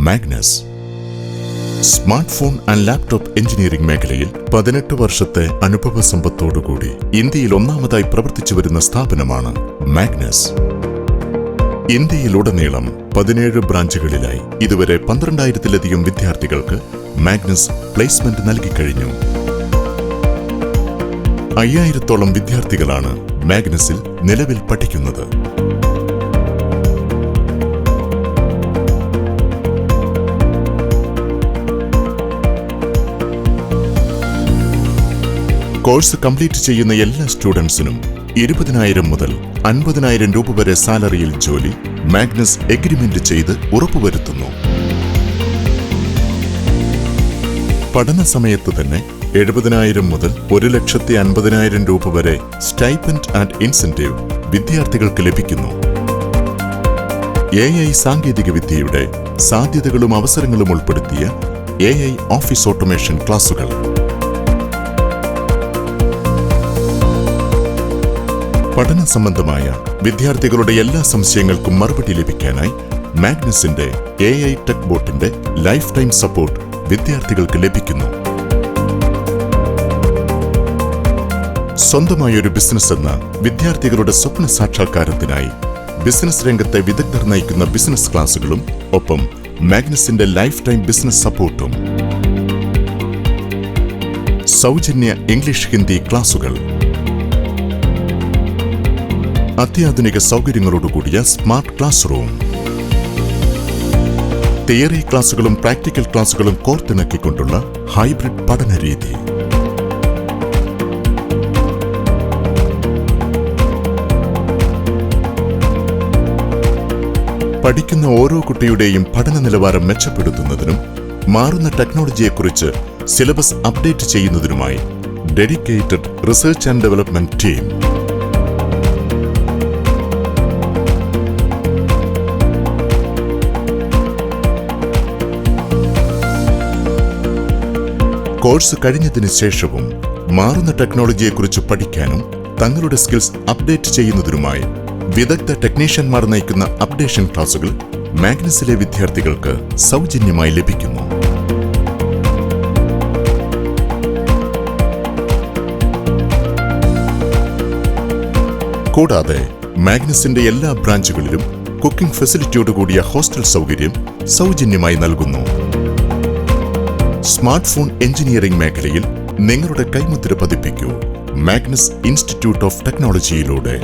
Magnus. Smart phone and laptop engineering മേഖലയിൽ 18 വർഷത്തെ അനുഭവ സമ്പത്തോടുകൂടി ഇന്ത്യയിൽ ഒന്നാമതായി പ്രവർത്തിച്ചു വരുന്ന സ്ഥാപനമാണ് മാഗ്നസ്. ഇന്ത്യയിലുടനീളം 17 ബ്രാഞ്ചുകളിലായി ഇതുവരെ 12,000-ലധികം വിദ്യാർത്ഥികൾക്ക് മാഗ്നസ് പ്ലേസ്മെന്റ് നൽകിക്കഴിഞ്ഞു. 5,000-ഓളം വിദ്യാർത്ഥികളാണ് മാഗ്നസിൽ നിലവിൽ പഠിക്കുന്നത്. കോഴ്സ് കംപ്ലീറ്റ് ചെയ്യുന്ന എല്ലാ സ്റ്റുഡൻസിനും 20,000 മുതൽ 50,000 രൂപ വരെ സാലറിയിൽ ജോലി മാഗ്നസ് എഗ്രിമെന്റ് ചെയ്ത് ഉറപ്പുവരുത്തുന്നു. പഠന സമയത്ത് തന്നെ 70,000 മുതൽ 1,50,000 രൂപ വരെ സ്റ്റൈപ്പൻഡ് ആൻഡ് ഇൻസെന്റീവ് വിദ്യാർത്ഥികൾക്ക് ലഭിക്കുന്നു. AI സാങ്കേതിക വിദ്യയുടെ സാധ്യതകളും അവസരങ്ങളും ഉൾപ്പെടുത്തിയ AI ഓഫീസ് ഓട്ടോമേഷൻ ക്ലാസുകൾ, പഠന സംബന്ധമായ വിദ്യാർത്ഥികളുടെ എല്ലാ സംശയങ്ങൾക്കും മറുപടി ലഭിക്കാനായി മാഗ്നസിന്റെ AI ടെക് ബോട്ടിന്റെ ലൈഫ് ടൈം സപ്പോർട്ട് വിദ്യാർത്ഥികൾക്ക് ലഭിക്കുന്നു. സ്വന്തമായൊരു ബിസിനസ് എന്ന വിദ്യാർത്ഥികളുടെ സ്വപ്ന സാക്ഷാത്കാരത്തിനായി ബിസിനസ് രംഗത്തെ വിദഗ്ധർ നയിക്കുന്ന ബിസിനസ് ക്ലാസുകളും ഒപ്പം മാഗ്നസിന്റെ ലൈഫ് ടൈം ബിസിനസ് സപ്പോർട്ടും. സൗജന്യ ഇംഗ്ലീഷ് ഹിന്ദി ക്ലാസുകൾ, അത്യാധുനിക സൗകര്യങ്ങളോടുകൂടിയ സ്മാർട്ട് ക്ലാസ് റൂം, തിയറി ക്ലാസുകളും പ്രാക്ടിക്കൽ ക്ലാസുകളും കോർത്തിണക്കിക്കൊണ്ടുള്ള ഹൈബ്രിഡ് പഠന രീതി. പഠിക്കുന്ന ഓരോ കുട്ടിയുടെയും പഠന നിലവാരം മെച്ചപ്പെടുത്തുന്നതിനും മാറുന്ന ടെക്നോളജിയെക്കുറിച്ച് സിലബസ് അപ്ഡേറ്റ് ചെയ്യുന്നതിനുമായി dedicated research and development team. Course കഴിഞ്ഞതിന് ശേഷവും മാറുന്ന ടെക്നോളജിയെക്കുറിച്ച് പഠിക്കാനും തങ്ങളുടെ സ്കിൽസ് അപ്ഡേറ്റ് ചെയ്യുന്നതിനുമായി വിദഗ്ധ ടെക്നീഷ്യന്മാർ നയിക്കുന്ന അപ്ഡേഷൻ ക്ലാസുകൾ മാഗ്നസിലെ വിദ്യാർത്ഥികൾക്ക് സൗജന്യമായി ലഭിക്കുന്നു. കൂടാതെ മാഗ്നസിന്റെ എല്ലാ ബ്രാഞ്ചുകളിലും കുക്കിംഗ് ഫെസിലിറ്റിയോടുകൂടിയ ഹോസ്റ്റൽ സൗകര്യം സൗജന്യമായി നൽകുന്നു. സ്മാർട്ട് ഫോൺ എഞ്ചിനീയറിംഗ് മേഖലയിൽ നിങ്ങളുടെ കൈമുദ്ര പതിപ്പിക്കൂ മാഗ്നസ് ഇൻസ്റ്റിറ്റ്യൂട്ട് ഓഫ് ടെക്നോളജിയിലൂടെ.